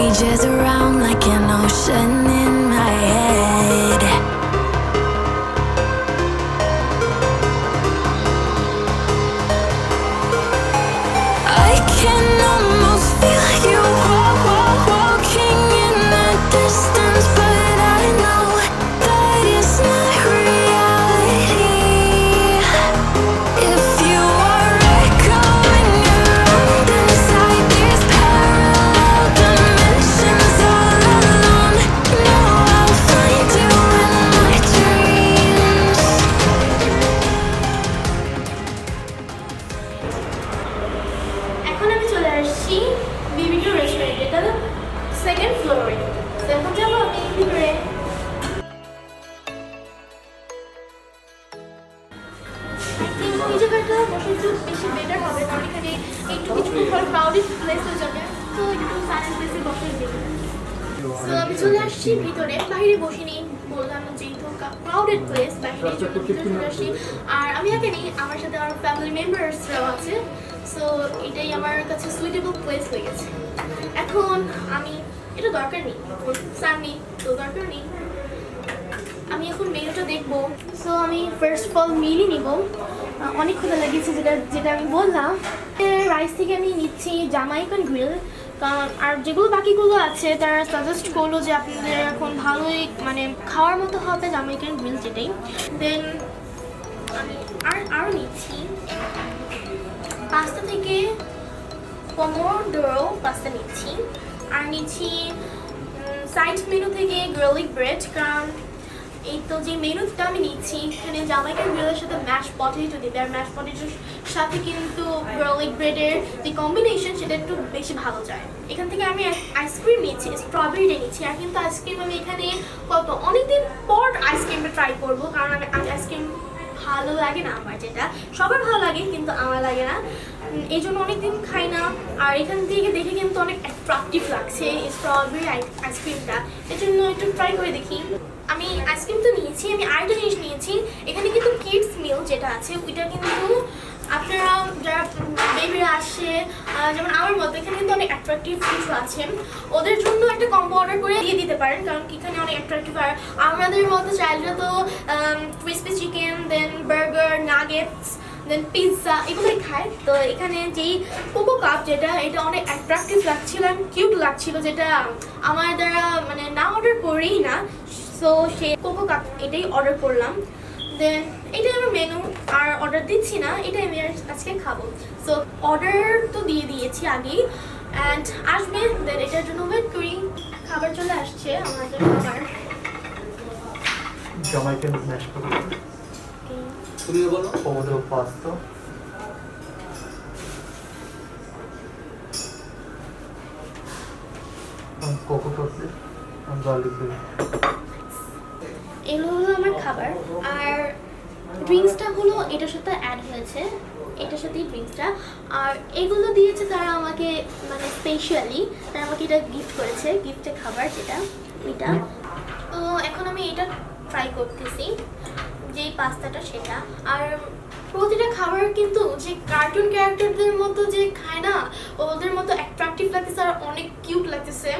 rages around like an ocean in my head. I can almost feel you walking in the distance, but I know that it's not reality. If you are echoing around inside these parallel dimensions all alone, know I'll find you in my dreams. এখন আমি চলে আসছি BBQ restaurant, এটা second ফ্লোরে। এখন যাবো আমি ভিতরে। এই জায়গাটা বসে একটু বেশি বেটার হবে, কারণ এখানে একটু কিছুক্ষণ পর ক্রাউডেড প্লেস হয়ে যাবে, তো একটু সাইলেন্ট প্লেসে বসে দেখি। তো আমি চলে আসছি ভিতরে, বাইরে বসিনি, বললাম যেহেতু ক্রাউডেড প্লেস, বাইরে চলে আসছি। আর আমি একা নেই, আমার সাথে আমার ফ্যামিলি মেম্বার্সরাও আছে। সো এটাই আমার কাছে সুইটেবল প্লেস হয়ে গেছে। এখন আমি এটা দরকার নেই, স্যার নেই তো দরকার নেই, আমি এখন মেনুটা দেখবো। সো আমি ফার্স্ট অফ অল মিলই নিব, অনেক ক্ষুধা লাগিয়েছে, যেটা আমি বললাম। রাইস থেকে আমি নিচ্ছি জামাইকান গ্রিল, কারণ আর যেগুলো বাকিগুলো আছে তারা সাজেস্ট করলো যে আপনাদের এখন ভালোই মানে খাওয়ার মতো হবে জামাইকান গ্রিল, যেটাই। দেন আমি আরও নিচ্ছি পাস্তা থেকে পমোডোরো পাস্তা নিচ্ছি, আর নিচ্ছি সাইড মেনু থেকে গার্লিক ব্রেড, কারণ এই তো যে মেনুটা আমি নিচ্ছি এখানে জামাইকান গ্রিলের সাথে ম্যাশ পটেটো দিবে, আর ম্যাশ পটেটোর সাথে কিন্তু গার্লিক ব্রেডের যে কম্বিনেশন সেটা একটু বেশি ভালো যায়। এখান থেকে আমি আইসক্রিম নিচ্ছি, স্ট্রবেরিটা নিচ্ছি। আর কিন্তু আইসক্রিম আমি এখানে অনেকদিন পর আইসক্রিমটা ট্রাই করবো, কারণ আমি আইসক্রিম ভালো লাগে না আমার, যেটা সবার ভালো লাগে কিন্তু আমার লাগে না, এই জন্য অনেকদিন খাই না। আর এখান থেকে দেখে কিন্তু অনেক অ্যাট্রাকটিভ লাগছে স্ট্রবেরি আইসক্রিমটা, এর জন্য একটু ট্রাই করে দেখি। আমি আইসক্রিম তো নিয়েছি, আমি আরেকটা জিনিস নিয়েছি, এখানে কিন্তু কিডস মিল যেটা আছে ওইটা কিন্তু আপনারা যারা বেবিরা আসে যেমন আমার মতো, এখানে কিন্তু অনেক অ্যাট্রাকটিভ কিছু আছে, ওদের জন্য একটা কম্বো অর্ডার করে দিয়ে দিতে পারেন, কারণ এখানে অনেক অ্যাট্রাকটিভ। আর আমাদের মতো চাইল্ডরা তো ক্রিসপি চিকেন, দেন বার্গার, নাগেটস, দেন পিৎজা এগুলোই খায়। তো এখানে যেই কোকো কাপ যেটা, এটা অনেক অ্যাট্রাকটিভ লাগছিল, কিউট লাগছিল, যেটা আমার দ্বারা মানে না অর্ডার করেই না। সো সে কোকো কাপ এটাই অর্ডার করলাম। দেন এটাই আমার মেনু, আর অর্ডার দিচ্ছি না, এটাই আমি আজকে খাবো। সো অর্ডার তো দিয়ে দিয়েছি আগেই, অ্যান্ড আসবে, দেন এটার জন্য ওয়েট করি। খাবার চলে আসছে আমাদের খাবার। জামাইকান ম্যাশ পটেটো, তুমি বলো Pomodoro pasta, cocoa cup, garlic bread. এগুলো হলো আমার খাবার। আর ড্রিঙ্কসটা হলো এটার সাথে অ্যাড হয়েছে, এটার সাথেই ড্রিঙ্কসটা। আর এগুলো দিয়েছে তারা আমাকে, মানে স্পেশালি তারা আমাকে এটা গিফট করেছে, গিফটের খাবার যেটা এটা। তো এখন আমি এটা ট্রাই করতেছি, যেই পাস্তাটা সেটা। আর প্রতিটা খাবার কিন্তু যে কার্টুন ক্যারেক্টারদের মতো যে খায় না, ওদের মতো অ্যাট্রাকটিভ লাগতেছে আর অনেক কিউট লাগতেছে।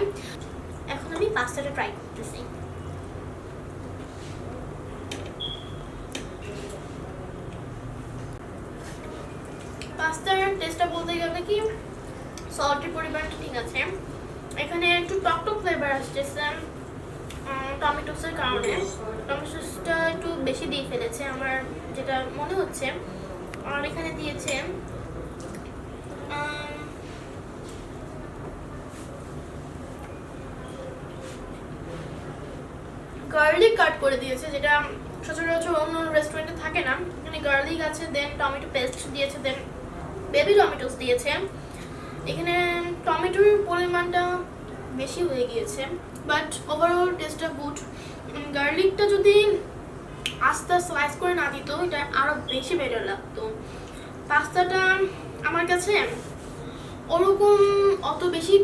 এখন আমি পাস্তাটা ট্রাই করতেছি। পাস্তার টেস্টটা বলতে গেলে কি সল্টের পরিমাণটা ঠিক আছে, এখানে একটু টক ফ্লেভার আসতেছে টমেটো সসের কারণে, টমেটো সসটা একটু বেশি দিয়ে ফেলেছে আমার যেটা মনে হচ্ছে। আর এখানে দিয়েছে গার্লিক কাট করে দিয়েছে, যেটা সচরাচর অন্য রেস্টুরেন্টে থাকে না। এখানে গার্লিক আছে, দেন টমেটো পেস্ট দিয়েছে, দেন বেবি টমেটোস দিয়েছে। এখানে টমেটোর পরিমাণটা বেশি হয়ে গিয়েছে, বাট ওভারঅল টেস্টটা গুড। গার্লিকটা যদি আস্তে স্লাইস করে না দিত, এটা আরও বেশি বেটার লাগতো। পাস্তাটা আমার কাছে ওরকম অত বেশি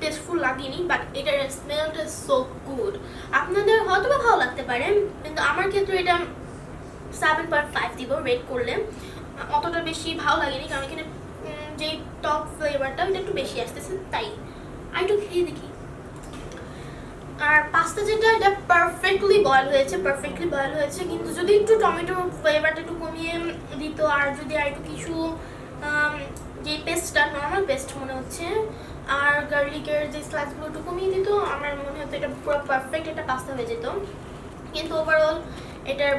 টেস্টফুল লাগেনি, বাট এটার স্মেলটা সো গুড। আপনাদের হয়তো বা ভালো লাগতে পারে, কিন্তু আমার ক্ষেত্রে এটা 7.5 দিব রেট করলে। অতটা বেশি ভালো লাগেনি, কারণ এখানে যে টক ফ্লেভারটা ওইটা একটু বেশি আসতেছে, তাই আর একটু খেয়ে দেখি। আর পাস্তা যেটা এটা পারফেক্টলি বয়েল হয়েছে কিন্তু যদি একটু টমেটো ফ্লেভারটা একটু কমিয়ে দিত আর যদি আর একটু কিছু যে পেস্টটা নর্মাল পেস্ট মনে হচ্ছে আর গার্লিকের যে স্লাইসগুলো একটু কমিয়ে দিত আমার মনে হতো এটা পুরো পারফেক্ট একটা পাস্তা হয়ে যেত কিন্তু ওভারঅল এটার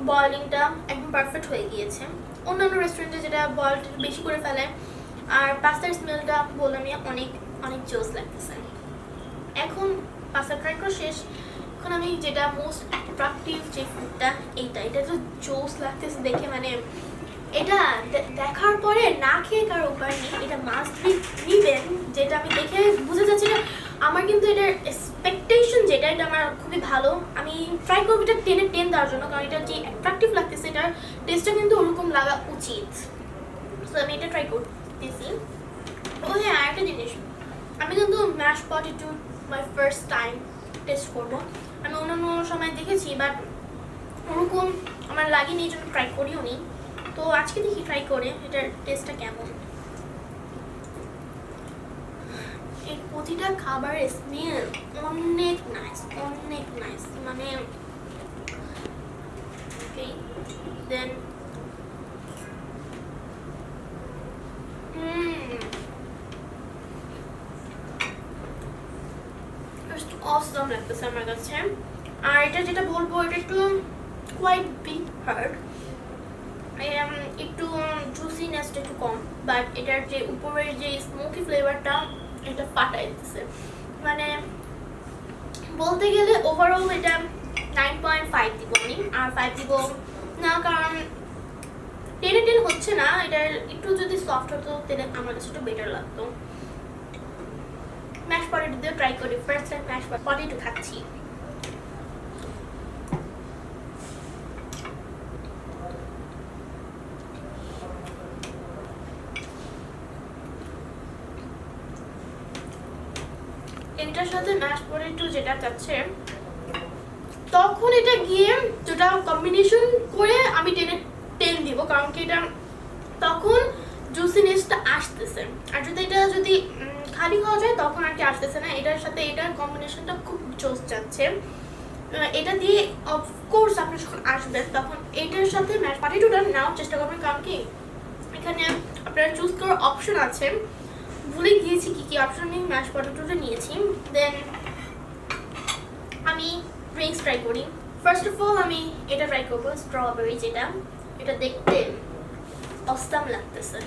বয়েলিংটা একদম পারফেক্ট হয়ে গিয়েছে অন্যান্য রেস্টুরেন্টে যেটা বয়েল বেশি করে ফেলে আর পাস্তার স্মেলটা বললামই অনেক অনেক জোস লাগতেছে এখন পাস্তা ট্রাই করা শেষ এখন আমি যেটা মোস্ট অ্যাট্রাকটিভ যে ফুডটা এটা তো জোস লাগতেছে দেখে মানে এটা দেখার পরে না খেয়ে কারো উপায় নেই এটা মাস্ট বি নিবেন যেটা আমি দেখে বুঝে যাচ্ছি না আমার কিন্তু এটার এক্সপেকটেশন যেটা এটা আমার খুবই ভালো আমি ট্রাই করবো এটা 10/10 দেওয়ার জন্য কারণ এটা যে অ্যাট্রাকটিভ লাগতেছে এটার টেস্টটা কিন্তু ওরকম লাগা উচিত সো আমি এটা ট্রাই করতেছি ও হ্যাঁ আরেকটা জিনিস আমি কিন্তু mash potato my first time test করবো আমি অন্যান্য সময় দেখেছি বাট ওরকম আমার লাগেনি এই জন্য ট্রাই করিও নি তো আজকে দেখি ট্রাই করে এটার টেস্টটা কেমন এই প্রতিটা খাবারের স্মেল অনেক নাইস মানে ওকে দেন অসম লাগতেছে আমার কাছে আর এটা যেটা বলবো এটা একটু কোয়াইট বিগ হার্ড একটু জুসিনেসটা একটু কম বাট এটার যে উপরের যে স্মোকি ফ্লেভারটা এটা ফাটাই দিচ্ছে মানে বলতে গেলে ওভারঅল এটা 9.5 দিব আমি আর 5 দিব না কারণ 10/10 হচ্ছে না এটার একটু যদি সফট হতো তাহলে আমার কাছে একটু বেটার লাগতো ম্যাশ পটেটো দিয়ে ট্রাই করি ফার্স্ট টাইম ম্যাশ পটেটো খাচ্ছি এটার সাথে ম্যাশ পটেটো যেটা চাচ্ছে তখন এটা গিয়ে যেটা কম্বিনেশন করে আমি 10/10 দিব কারণ কি এটা তখন জুসিনেসটা আসতেছে আর যদি খালি খাওয়া যায় তখন আর কি আসতেছে না এটার সাথে এটার কম্বিনেশনটা খুব জোস যাচ্ছে এটা দিয়ে অফকোর্স আপনি যখন আসবেন তখন এটার সাথে ম্যাশ পটেটোটা নেওয়ার চেষ্টা করবেন কারণ কি এখানে আপনারা চুজ করার অপশন আছে ভুলে গিয়েছি কি অপশন আমি ম্যাশ পটেটোটা নিয়েছি দেন আমি ড্রিঙ্কস ট্রাই করি ফার্স্ট অফ অল আমি এটা ট্রাই করবো স্ট্রবেরি যেটা এটা দেখতে অসাম লাগতেছে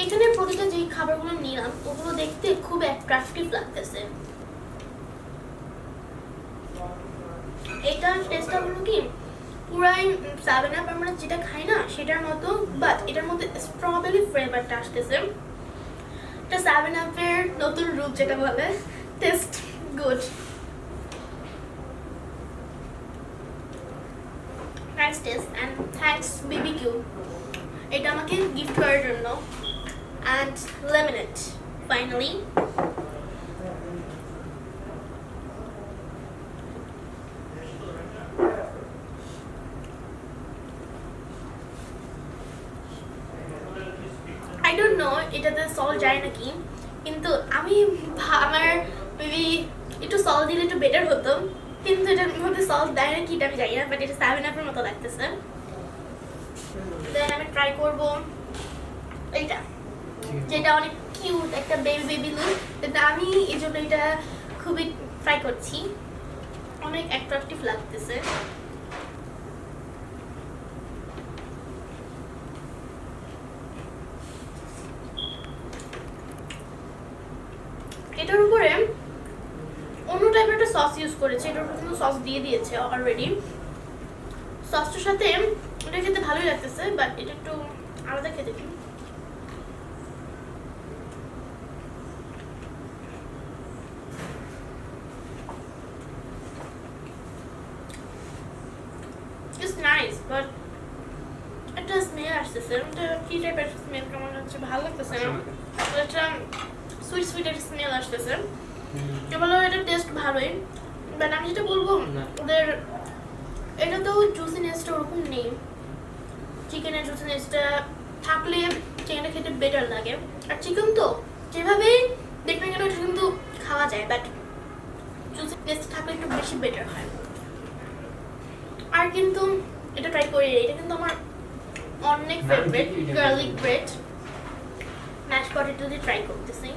এখানে প্রতিটা যেই খাবারগুলো নিলাম ওগুলো দেখতে খুব অ্যাট্রাকটিভ লাগতেছে এটা টেস্টটা হলো কি পুরাই 7 আপ আমরা যেটা খাই না সেটার মতো বাট এটার মধ্যে স্ট্রবেরি ফ্লেভারটা আসতেছে এটা 7 আপের নতুন রূপ যেটা বলে taste good nice test and thanks BBQ এটা আমাকে গিফট করার জন্য and lemonade finally I don't know এটাতে সল্ট যায় নাকি কিন্তু আমি আমার মেবি একটু সল্ট দিলে একটু বেটার হতো কিন্তু এটার মধ্যে সল্ট দেয় নাকি এটা আমি জানি না বাট এটা 7 আপের মতো লাগতেছে দেন আমি ট্রাই করব এইটা যেটা অনেক কিউট একটা বেবি লুক এটা আমি এই জন্য এটা খুবই ট্রাই করছি অনেক অ্যাট্রাকটিভ লাগতেছে এটার উপরে অন্য টাইপের একটা সস ইউজ করেছে এটার উপরে কিন্তু সস দিয়ে দিয়েছে অলরেডি সসটার সাথে এটা খেতে ভালোই লাগতেছে বাট এটা একটু আলাদা খেতে দিই It's nice, but এটা স্মেল আসতেছে এটা কি টাইপের স্মেল কেমন হচ্ছে ভালো লাগতেছে না এটা সুইট একটা স্মেল আসতেছে কেবল এটা টেস্ট ভালোই বাট আমি যেটা বলবো ওদের এটা তো জুসিনেসটা ওরকম নেই চিকেনের জুসিনেসটা থাকলে চিকেনটা খেতে বেটার লাগে আর চিকেন তো যেভাবেই দেখবেন কেন এটা কিন্তু খাওয়া যায় বাট টেস্ট থাকলে একটু বেশি বেটার হয়। আর কিন্তু এটা ট্রাই করি, এটা কিন্তু আমার অনেক favourite garlic bread mash potato দিয়ে ট্রাই করতেছি।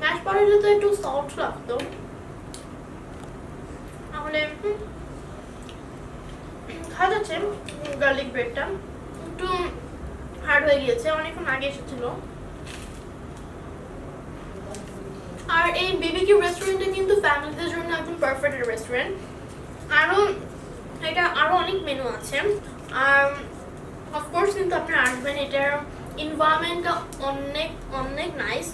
ম্যাশ পটেটো তো একটু সফট লাগতো, তাহলে খাওয়া যাচ্ছে। গার্লিক ব্রেডটা একটু হার্ড হয়ে গিয়েছে, অনেকক্ষণ আগে এসেছিল। আর এই বিবিকিউ রেস্টুরেন্টটা কিন্তু ফ্যামিলিদের জন্য একদম পারফেক্ট রেস্টুরেন্ট। এটা আরো অনেক মেনু আছে, আর অফকোর্স কিন্তু আপনারা আসবেন, এটার এনভায়রনমেন্টটা অনেক অনেক nice.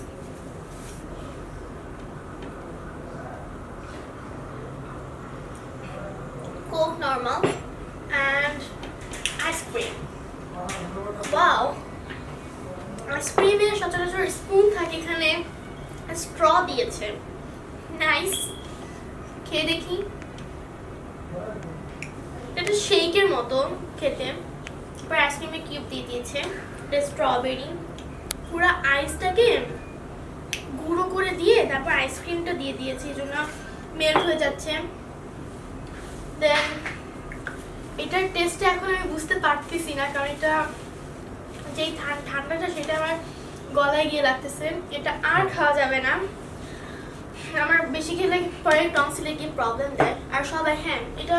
Coke normal and ice cream. Wow! আইসক্রিমে সচরাচর স্পুন থাকে, এখানে স্ট্র দিয়েছে। নাইস, খেয়ে দেখি। এটা শেকের মতো খেতে, তারপর আইসক্রিমে কিউব দিয়ে দিয়েছে, এটা স্ট্রবেরি। পুরো আইসটাকে গুঁড়ো করে দিয়ে তারপর আইসক্রিমটা দিয়ে দিয়েছে, এই জন্য মেল্ট হয়ে যাচ্ছে। দেন এটার টেস্টটা এখন আমি বুঝতে পারতেছি না, কারণ এটা যেই ঠান্ডাটা সেটা আমার গলায় গিয়ে লাগতেছে। এটা আর খাওয়া যাবে না, আমার বেশি খেলে পরে টনসিলে গিয়ে প্রবলেম দেয়। আর সবাই এটা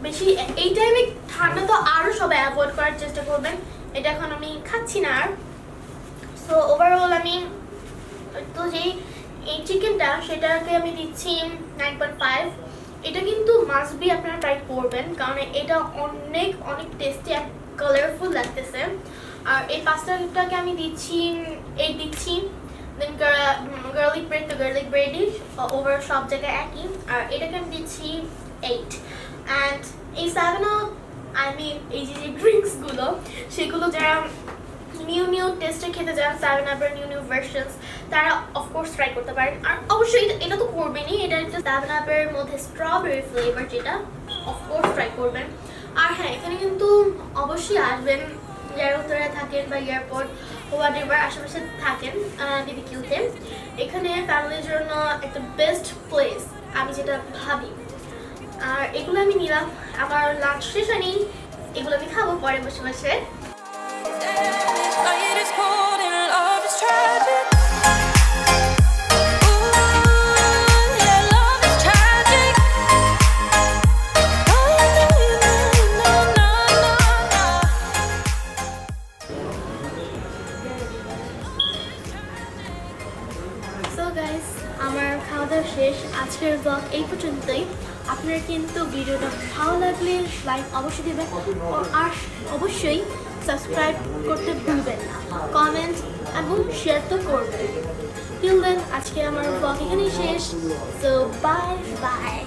বেশি এই টাইমে ঠান্ডা তো আরও সবাই অ্যাভয়েড করার চেষ্টা করবেন। এটা এখন আমি খাচ্ছি না আর। সো ওভারঅল আমি তো যেই এই চিকেনটা সেটাকে আমি দিচ্ছি 9.5। এটা কিন্তু মাস্ট বি আপনারা ট্রাই করবেন, কারণ এটা অনেক অনেক টেস্টি আর কালারফুল লাগতেছে। আর এই পাস্তাটাকে আমি দিচ্ছি 8 দিচ্ছি। দেন গার্লিক ব্রেড তো গার্লিক ব্রেডই ওভার সব জায়গায় একই, আর এটাকে আমি দিচ্ছি 8। অ্যান্ড এই 7 আপ এই যে ড্রিঙ্কসগুলো সেগুলো যারা নিউ টেস্টে খেতে চান, 7 আপের নিউ ভার্সনস, তারা অফকোর্স ট্রাই করতে পারেন। আর অবশ্যই এটা তো করবেনই, এটা একটা 7 আপের মধ্যে স্ট্রবেরি ফ্লেভার, যেটা অফকোর্স ট্রাই করবেন। আর এখানে কিন্তু অবশ্যই আসবেন, যারা উত্তরে থাকেন বা এয়ারপোর্ট হোয়াট এভার আশেপাশে থাকেন বিবিকিউতে। এখানে ফ্যামিলির জন্য একটা বেস্ট প্লেস আমি যেটা ভাবি। আর এগুলো আমি নিলাম, আমার লাঞ্চ শেষ হয়নি, এগুলো আমি খাবো পরে বসে বসে। Night is cold and love is tragic. Ooh, yeah, love is tragic. Oh, no. So guys, আমার খাওয়া দাওয়া শেষ। আজকের ব্লগ এই পর্যন্তই। আপনার কিন্তু ভিডিওটা ভালো লাগলে লাইক অবশ্যই দেবেন, আর অবশ্যই সাবস্ক্রাইব করতে ভুলবেন না, কমেন্ট এবং শেয়ার তো করবেন। টিল দেন আজকে আমার ব্লগ এখানেই শেষ। So bye bye.